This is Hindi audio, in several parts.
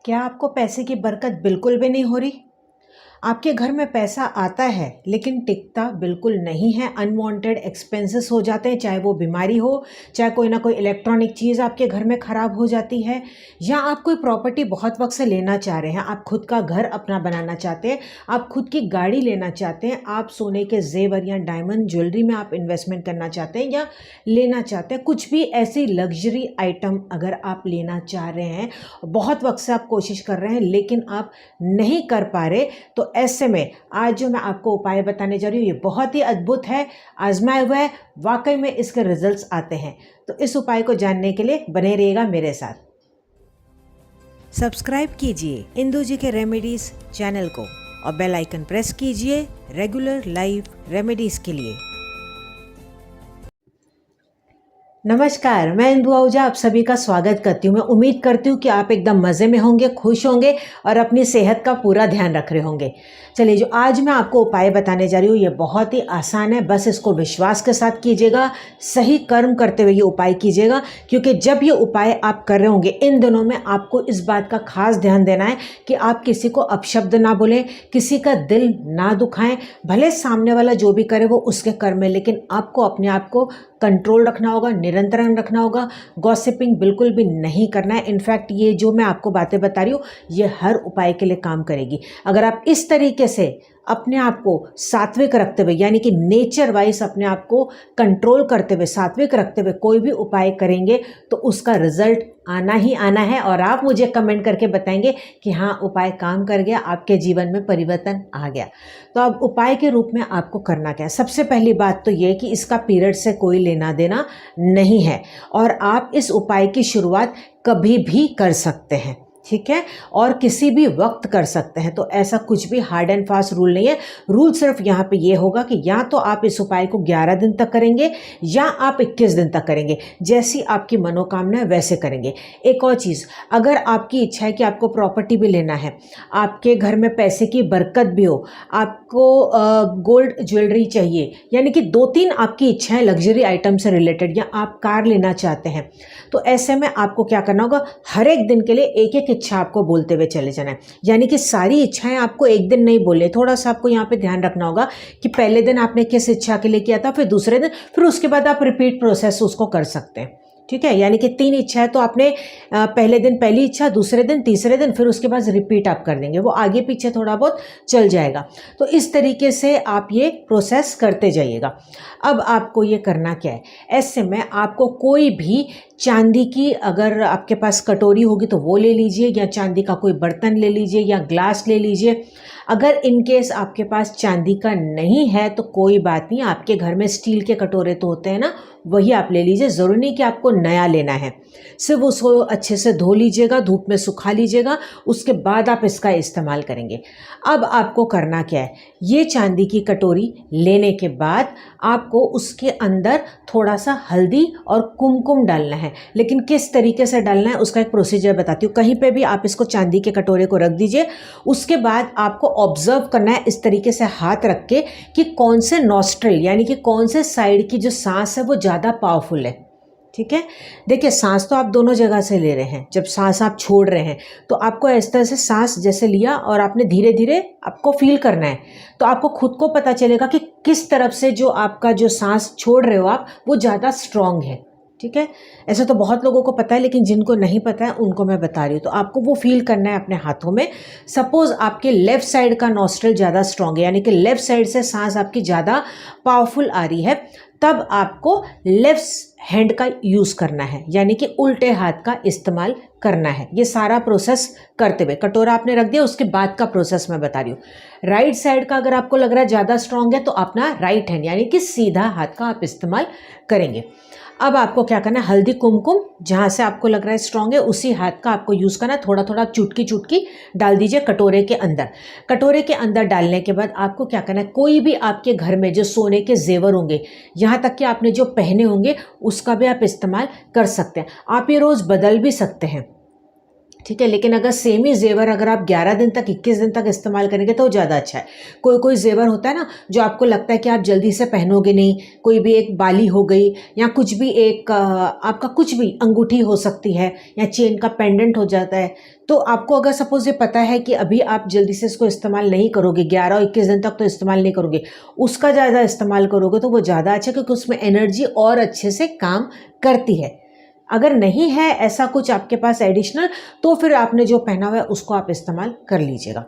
क्या आपको पैसे की बरकत बिल्कुल भी नहीं हो रही? आपके घर में पैसा आता है लेकिन टिकता बिल्कुल नहीं है। अनवांटेड एक्सपेंसेस हो जाते हैं, चाहे वो बीमारी हो, चाहे कोई ना कोई इलेक्ट्रॉनिक चीज़ आपके घर में ख़राब हो जाती है, या आप कोई प्रॉपर्टी बहुत वक्त से लेना चाह रहे हैं, आप खुद का घर अपना बनाना चाहते हैं, आप खुद की गाड़ी लेना चाहते हैं, आप सोने के जेवर या डायमंड ज्वेलरी में आप इन्वेस्टमेंट करना चाहते हैं या लेना चाहते हैं, कुछ भी ऐसी लग्जरी आइटम अगर आप लेना चाह रहे हैं, बहुत वक्त से आप कोशिश कर रहे हैं लेकिन आप नहीं कर पा रहे, तो ऐसे में आज जो मैं आपको उपाय बताने जा रही हूँ ये बहुत ही अद्भुत है, आजमाया हुआ है, वाकई में इसके रिजल्ट्स आते हैं। तो इस उपाय को जानने के लिए बने रहिएगा मेरे साथ। सब्सक्राइब कीजिए इंदु जी के रेमेडीज चैनल को और बेल आइकन प्रेस कीजिए रेगुलर लाइव रेमेडीज के लिए। नमस्कार, मैं इंदु आहूजा आप सभी का स्वागत करती हूँ। मैं उम्मीद करती हूँ कि आप एकदम मज़े में होंगे, खुश होंगे और अपनी सेहत का पूरा ध्यान रख रहे होंगे। चलिए, जो आज मैं आपको उपाय बताने जा रही हूँ ये बहुत ही आसान है, बस इसको विश्वास के साथ कीजिएगा, सही कर्म करते हुए ये उपाय कीजिएगा, क्योंकि जब ये उपाय आप कर रहे होंगे इन दिनों में आपको इस बात का खास ध्यान देना है कि आप किसी को अपशब्द ना बोलें, किसी का दिल ना दुखाएं। भले सामने वाला जो भी करे वो उसके कर्म में, लेकिन आपको अपने आप को कंट्रोल रखना होगा, निरंतरण रखना होगा। गॉसिपिंग बिल्कुल भी नहीं करना है। इनफैक्ट ये जो मैं आपको बातें बता रही हूँ ये हर उपाय के लिए काम करेगी। अगर आप इस तरीके से अपने आप को सात्विक रखते हुए, यानी कि नेचर वाइज अपने आप को कंट्रोल करते हुए, सात्विक रखते हुए कोई भी उपाय करेंगे तो उसका रिजल्ट आना ही आना है, और आप मुझे कमेंट करके बताएंगे कि हाँ उपाय काम कर गया, आपके जीवन में परिवर्तन आ गया। तो अब उपाय के रूप में आपको करना क्या है? सबसे पहली बात तो ये कि इसका पीरियड से कोई लेना देना नहीं है और आप इस उपाय की शुरुआत कभी भी कर सकते हैं, ठीक है, और किसी भी वक्त कर सकते हैं। तो ऐसा कुछ भी हार्ड एंड फास्ट रूल नहीं है। रूल सिर्फ यहाँ पे ये होगा कि या तो आप इस उपाय को 11 दिन तक करेंगे या आप 21 दिन तक करेंगे, जैसी आपकी मनोकामना है वैसे करेंगे। एक और चीज़, अगर आपकी इच्छा है कि आपको प्रॉपर्टी भी लेना है, आपके घर में पैसे की बरकत भी हो, आपको गोल्ड ज्वेलरी चाहिए, यानी कि 2-3 आपकी इच्छाएं लग्जरी आइटम से रिलेटेड, या आप कार लेना चाहते हैं, तो ऐसे में आपको क्या करना होगा, हर एक दिन के लिए एक एक इच्छा आपको बोलते हुए चले जाना है। यानी कि सारी इच्छाएं आपको एक दिन नहीं बोले, थोड़ा सा आपको यहाँ पे ध्यान रखना होगा कि पहले दिन आपने किस इच्छा के लिए किया था, फिर दूसरे दिन, फिर उसके बाद आप रिपीट प्रोसेस उसको कर सकते हैं, ठीक है। यानी कि 3 इच्छाएं तो आपने पहले दिन पहली इच्छा, दूसरे दिन, तीसरे दिन, फिर उसके बाद रिपीट आप कर देंगे, वो आगे पीछे थोड़ा बहुत चल जाएगा। तो इस तरीके से आप ये प्रोसेस करते जाइएगा। अब आपको ये करना क्या है, ऐसे में आपको कोई भी चांदी की, अगर आपके पास कटोरी होगी तो वो ले लीजिए, या चांदी का कोई बर्तन ले लीजिए या ग्लास ले लीजिए। अगर इनकेस आपके पास चांदी का नहीं है तो कोई बात नहीं, आपके घर में स्टील के कटोरे तो होते हैं ना, वही आप ले लीजिए। ज़रूरी नहीं कि आपको नया लेना है, सिर्फ उसको अच्छे से धो लीजिएगा, धूप में सुखा लीजिएगा, उसके बाद आप इसका इस्तेमाल करेंगे। अब आपको करना क्या है, ये चांदी की कटोरी लेने के बाद आपको उसके अंदर थोड़ा सा हल्दी और कुमकुम डालना है। लेकिन किस तरीके से डालना है उसका एक प्रोसीजर बताती हूँ। कहीं पे भी आप इसको चांदी के कटोरे को रख दीजिए, उसके बाद आपको ऑब्जर्व करना है इस तरीके से हाथ रख के कि कौन से नॉस्ट्रिल, यानी कि कौन से साइड की जो सांस है वो ज़्यादा पावरफुल है, ठीक है। देखिए, सांस तो आप दोनों जगह से ले रहे हैं, जब सांस आप छोड़ रहे हैं तो आपको इस तरह से सांस जैसे लिया और आपने धीरे धीरे आपको फील करना है, तो आपको खुद को पता चलेगा कि किस तरफ से जो आपका जो सांस छोड़ रहे हो आप, वो ज़्यादा स्ट्रांग है, ठीक है। ऐसा तो बहुत लोगों को पता है, लेकिन जिनको नहीं पता है उनको मैं बता रही हूँ। तो आपको वो फील करना है अपने हाथों में। सपोज आपके लेफ्ट साइड का नॉस्ट्रल ज़्यादा स्ट्रांग है, यानी कि लेफ्ट साइड से सांस आपकी ज़्यादा पावरफुल आ रही है, तब आपको लेफ्ट हैंड का यूज़ करना है, यानी कि उल्टे हाथ का इस्तेमाल करना है। ये सारा प्रोसेस करते हुए, कटोरा आपने रख दिया, उसके बाद का प्रोसेस मैं बता रही हूँ। राइट साइड का अगर आपको लग रहा है ज़्यादा स्ट्रांग है तो अपना राइट हैंड, यानी कि सीधा हाथ का आप इस्तेमाल करेंगे। अब आपको क्या करना है, हल्दी कुमकुम जहाँ से आपको लग रहा है स्ट्रांग है उसी हाथ का आपको यूज़ करना है। थोड़ा थोड़ा चुटकी चुटकी डाल दीजिए कटोरे के अंदर। कटोरे के अंदर डालने के बाद आपको क्या करना है, कोई भी आपके घर में जो सोने के जेवर होंगे, यहाँ तक कि आपने जो पहने होंगे, उसका भी आप इस्तेमाल कर सकते हैं। आप ये रोज़ बदल भी सकते हैं, ठीक है। लेकिन अगर सेम ही जेवर अगर आप 11 दिन तक 21 दिन तक इस्तेमाल करेंगे तो ज़्यादा अच्छा है। कोई कोई जेवर होता है ना जो आपको लगता है कि आप जल्दी से पहनोगे नहीं, कोई भी एक बाली हो गई या कुछ भी एक आपका कुछ भी अंगूठी हो सकती है या चेन का पेंडेंट हो जाता है, तो आपको अगर सपोज ये पता है कि अभी आप जल्दी से इसको इस्तेमाल नहीं करोगे, 11 और 21 दिन तक तो इस्तेमाल नहीं करोगे, उसका ज़्यादा इस्तेमाल करोगे तो वो ज़्यादा अच्छा, क्योंकि उसमें एनर्जी और अच्छे से काम करती है। अगर नहीं है ऐसा कुछ आपके पास एडिशनल, तो फिर आपने जो पहना हुआ है उसको आप इस्तेमाल कर लीजिएगा।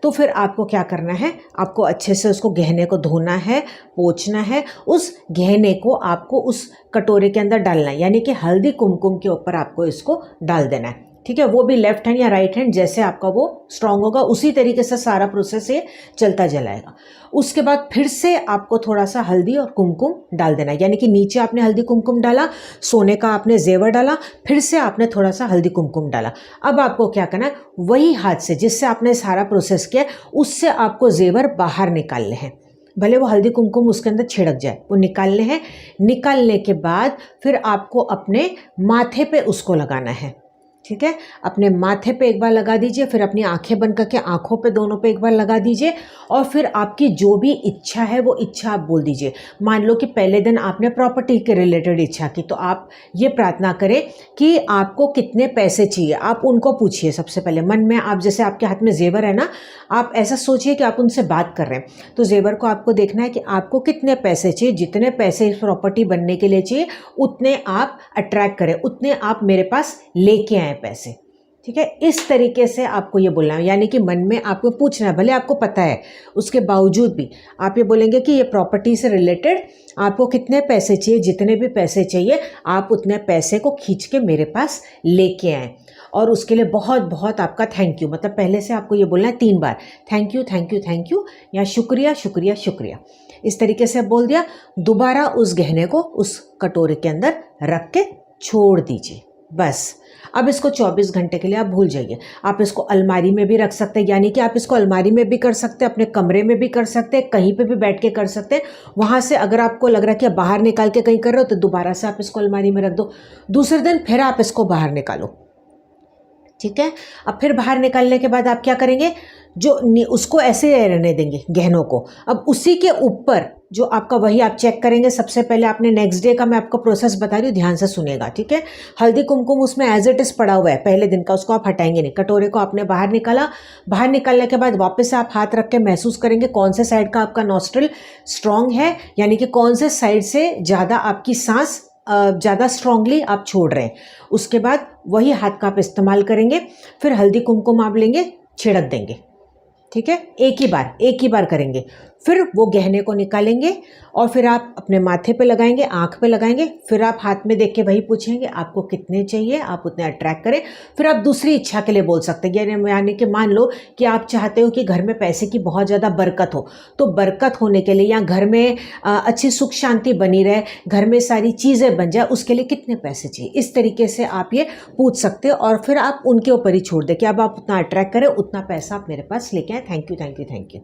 तो फिर आपको क्या करना है, आपको अच्छे से उसको गहने को धोना है, पोंछना है, उस गहने को आपको उस कटोरे के अंदर डालना है, यानी कि हल्दी कुमकुम के ऊपर आपको इसको डाल देना है। ठीक है। वो भी लेफ्ट हैंड या राइट हैंड, जैसे आपका वो स्ट्रांग होगा उसी तरीके से सारा प्रोसेस ये चलता चलाएगा। उसके बाद फिर से आपको थोड़ा सा हल्दी और कुमकुम डाल देना है, यानी कि नीचे आपने हल्दी कुमकुम डाला, सोने का आपने जेवर डाला, फिर से आपने थोड़ा सा हल्दी कुमकुम डाला। अब आपको क्या करना है, वही हाथ से जिससे आपने सारा प्रोसेस किया उससे आपको जेवर बाहर निकालने हैं, भले वो हल्दी कुमकुम उसके अंदर छिड़क जाए, वो निकालने हैं। निकालने के बाद फिर आपको अपने माथे पे उसको लगाना है। ठीक है। अपने माथे पे एक बार लगा दीजिए, फिर अपनी आंखें बंद करके आंखों पे दोनों पे एक बार लगा दीजिए, और फिर आपकी जो भी इच्छा है वो इच्छा आप बोल दीजिए। मान लो कि पहले दिन आपने प्रॉपर्टी के रिलेटेड इच्छा की, तो आप ये प्रार्थना करें कि आपको कितने पैसे चाहिए, आप उनको पूछिए सबसे पहले मन में। आप जैसे आपके हाथ में जेवर है ना, आप ऐसा सोचिए कि आप उनसे बात कर रहे हैं, तो जेवर को आपको देखना है कि आपको कितने पैसे चाहिए, जितने पैसे इस प्रॉपर्टी बनने के लिए चाहिए उतने आप अट्रैक्ट करें, उतने आप मेरे पास लेके आए पैसे। ठीक है। इस तरीके से आपको ये बोलना है, यानी कि मन में आपको पूछना है, भले आपको पता है उसके बावजूद भी आप ये बोलेंगे कि ये प्रॉपर्टी से रिलेटेड आपको कितने पैसे चाहिए, जितने भी पैसे चाहिए आप उतने पैसे को खींच के मेरे पास लेके आए, और उसके लिए बहुत बहुत आपका थैंक यू। मतलब पहले से आपको ये बोलना है 3 बार, thank you thank you thank you, या शुक्रिया शुक्रिया शुक्रिया। इस तरीके से बोल दिया। दोबारा उस गहने को उस कटोरे के अंदर रख के छोड़ दीजिए, बस। अब इसको 24 घंटे के लिए आप भूल जाइए। आप इसको अलमारी में भी रख सकते हैं, यानी कि आप इसको अलमारी में भी कर सकते हैं, अपने कमरे में भी कर सकते हैं, कहीं पे भी बैठ के कर सकते हैं। वहाँ से अगर आपको लग रहा है कि आप बाहर निकाल के कहीं कर रहे हो तो दोबारा से आप इसको अलमारी में रख दो, दूसरे दिन फिर आप इसको बाहर निकालो। ठीक है। अब फिर बाहर निकालने के बाद आप क्या करेंगे, जो उसको ऐसे रहने देंगे गहनों को। अब उसी के ऊपर जो आपका वही आप चेक करेंगे। सबसे पहले आपने नेक्स्ट डे का मैं आपको प्रोसेस बता रही हूँ, ध्यान से सुनेगा। ठीक है। हल्दी कुमकुम उसमें एज इट इज़ पड़ा हुआ है पहले दिन का, उसको आप हटाएंगे नहीं। कटोरे को आपने बाहर निकाला, बाहर निकालने के बाद वापस से आप हाथ रख के महसूस करेंगे कौन से साइड का आपका नॉस्ट्रिल स्ट्रांग है, यानी कि कौन से साइड से ज़्यादा आपकी सांस ज़्यादा स्ट्रांगली आप छोड़ रहे हैं। उसके बाद वही हाथ का आप इस्तेमाल करेंगे, फिर हल्दी कुमकुम आप लेंगे, छिड़क देंगे। ठीक है। एक ही बार करेंगे। फिर वो गहने को निकालेंगे और फिर आप अपने माथे पे लगाएंगे, आंख पे लगाएंगे, फिर आप हाथ में देख के वही पूछेंगे आपको कितने चाहिए, आप उतने अट्रैक्ट करें। फिर आप दूसरी इच्छा के लिए बोल सकते हैं, यानी कि मान लो कि आप चाहते हो कि घर में पैसे की बहुत ज़्यादा बरकत हो, तो बरकत होने के लिए या घर में अच्छी सुख शांति बनी रहे, घर में सारी चीज़ें बन जाए, उसके लिए कितने पैसे चाहिए, इस तरीके से आप ये पूछ सकते हो। और फिर आप उनके ऊपर ही छोड़ दें कि अब आप उतना अट्रैक्ट करें, उतना पैसा आप मेरे पास लेके आए, thank you thank you thank you.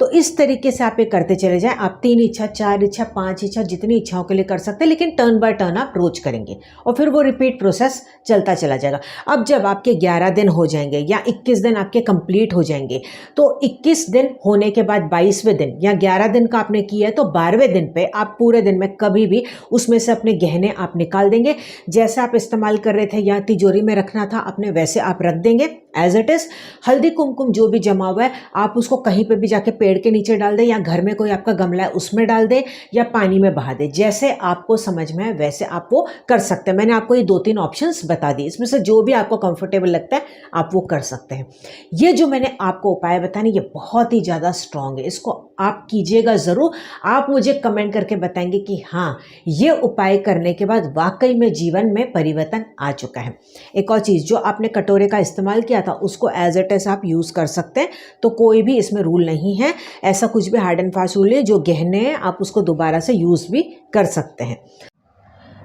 तो इस तरीके से आप ये करते चले जाएं। आप 3 इच्छा, 4 इच्छा, 5 इच्छा, जितनी इच्छाओं के लिए कर सकते हैं, लेकिन टर्न बाय टर्न आप रोज करेंगे और फिर वो रिपीट प्रोसेस चलता चला जाएगा। अब जब आपके 11 दिन हो जाएंगे या 21 दिन आपके कंप्लीट हो जाएंगे, तो 21 दिन होने के बाद 22वें दिन या 11 दिन का आपने किया है तो 12वें दिन पे आप पूरे दिन में कभी भी उसमें से अपने गहने आप निकाल देंगे। जैसे आप इस्तेमाल कर रहे थे या तिजोरी में रखना था अपने, वैसे आप रख देंगे as it is. Haldi Kumkum जो भी जमा हुआ है आप उसको कहीं पे भी जाके पेड़ के नीचे डाल दें, या घर में कोई आपका गमला है उसमें डाल दें, या पानी में बहा दें। जैसे आपको समझ में है वैसे आप वो कर सकते हैं। मैंने आपको ये 2-3 ऑप्शंस बता दिए, इसमें से जो भी आपको कंफर्टेबल लगता है आप वो कर सकते हैं। ये जो मैंने आपको उपाय बताने, ये बहुत ही ज़्यादा स्ट्रांग है, इसको आप कीजिएगा ज़रूर। आप मुझे कमेंट करके बताएंगे कि हाँ, ये उपाय करने के बाद वाकई में जीवन में परिवर्तन आ चुका है। एक और चीज़, जो आपने कटोरे का इस्तेमाल किया था उसको एज इट इज आप यूज़ कर सकते हैं, तो कोई भी इसमें रूल नहीं है, ऐसा कुछ भी हार्ड एंड फास्ट रूल है। जो गहने हैं आप उसको दोबारा से यूज़ भी कर सकते हैं।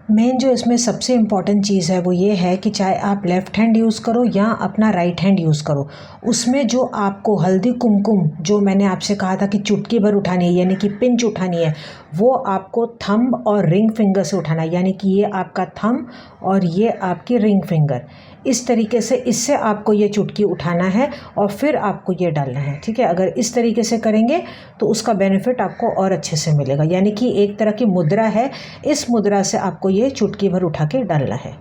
मेन जो इसमें सबसे इम्पॉर्टेंट चीज़ है वो ये है कि चाहे आप लेफ़्ट हैंड यूज़ करो या अपना राइट हैंड यूज़ करो, उसमें जो आपको हल्दी कुमकुम जो मैंने आपसे कहा था कि चुटकी भर उठानी है, यानी कि पिंच उठानी है, वो आपको थंब और रिंग फिंगर से उठाना है। यानी कि ये आपका थंब और ये आपकी रिंग फिंगर, इस तरीके से इससे आपको ये चुटकी उठाना है और फिर आपको ये डालना है, ठीक है। अगर इस तरीके से करेंगे तो उसका बेनिफिट आपको और अच्छे से मिलेगा। यानी कि एक तरह की मुद्रा है, इस मुद्रा से आपको ये चुटकी भर उठा के डालना है।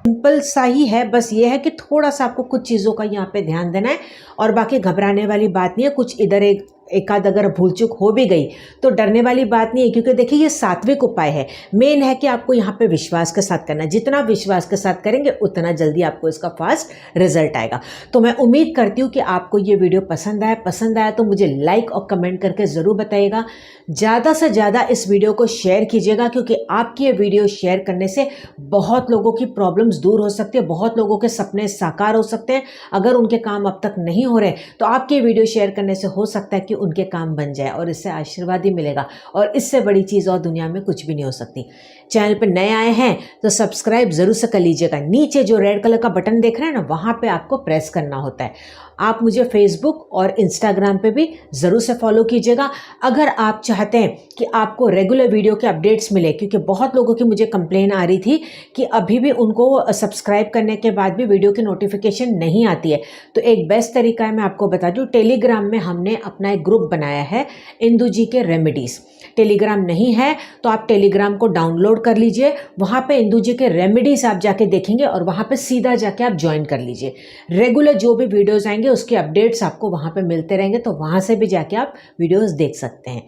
सिंपल सा ही है, बस ये है कि थोड़ा सा आपको कुछ चीज़ों का यहाँ पे ध्यान देना है और बाकी घबराने वाली बात नहीं है। कुछ इधर एक आध अगर भूल चूक हो भी गई तो डरने वाली बात नहीं है, क्योंकि देखिए ये सात्विक उपाय है। मेन है कि आपको यहाँ पे विश्वास के साथ करना है। जितना विश्वास के साथ करेंगे उतना जल्दी आपको इसका फास्ट रिजल्ट आएगा। तो मैं उम्मीद करती हूँ कि आपको ये वीडियो पसंद आया तो मुझे लाइक और कमेंट करके ज़रूर बताइएगा। ज़्यादा से ज़्यादा इस वीडियो को शेयर कीजिएगा, क्योंकि आपकी ये वीडियो शेयर करने से बहुत लोगों की प्रॉब्लम्स दूर हो सकती है, बहुत लोगों के सपने साकार हो सकते हैं। अगर उनके काम अब तक नहीं हो रहे तो आपकी वीडियो शेयर करने से हो सकता है कि उनके काम बन जाए और इससे आशीर्वाद ही मिलेगा। और इससे बड़ी चीज़ और दुनिया में कुछ भी नहीं हो सकती। चैनल पर नए आए हैं तो सब्सक्राइब जरूर से कर लीजिएगा। नीचे जो रेड कलर का बटन देख रहे हैं ना, वहाँ पे आपको प्रेस करना होता है। आप मुझे फेसबुक और इंस्टाग्राम पे भी ज़रूर से फॉलो कीजिएगा। अगर आप चाहते हैं कि आपको रेगुलर वीडियो के अपडेट्स मिले, क्योंकि बहुत लोगों की मुझे कंप्लेन आ रही थी कि अभी भी उनको सब्सक्राइब करने के बाद भी वीडियो की नोटिफिकेशन नहीं आती है, तो एक बेस्ट तरीका है, मैं आपको बता दूं, टेलीग्राम में हमने अपना एक ग्रुप बनाया है, इंदु जी के रेमेडीज़। टेलीग्राम नहीं है तो आप टेलीग्राम को डाउनलोड कर लीजिए। वहाँ पे इंदु जी के रेमेडीज़ आप जाके देखेंगे और वहाँ पे सीधा जाके आप ज्वाइन कर लीजिए। रेगुलर जो भी वीडियोज़ आएंगे उसके अपडेट्स आपको वहाँ पे मिलते रहेंगे, तो वहाँ से भी जाके आप वीडियोज़ देख सकते हैं।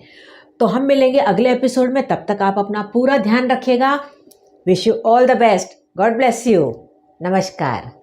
तो हम मिलेंगे अगले एपिसोड में, तब तक आप अपना पूरा ध्यान रखिएगा। Wish you all the best. God bless you. नमस्कार।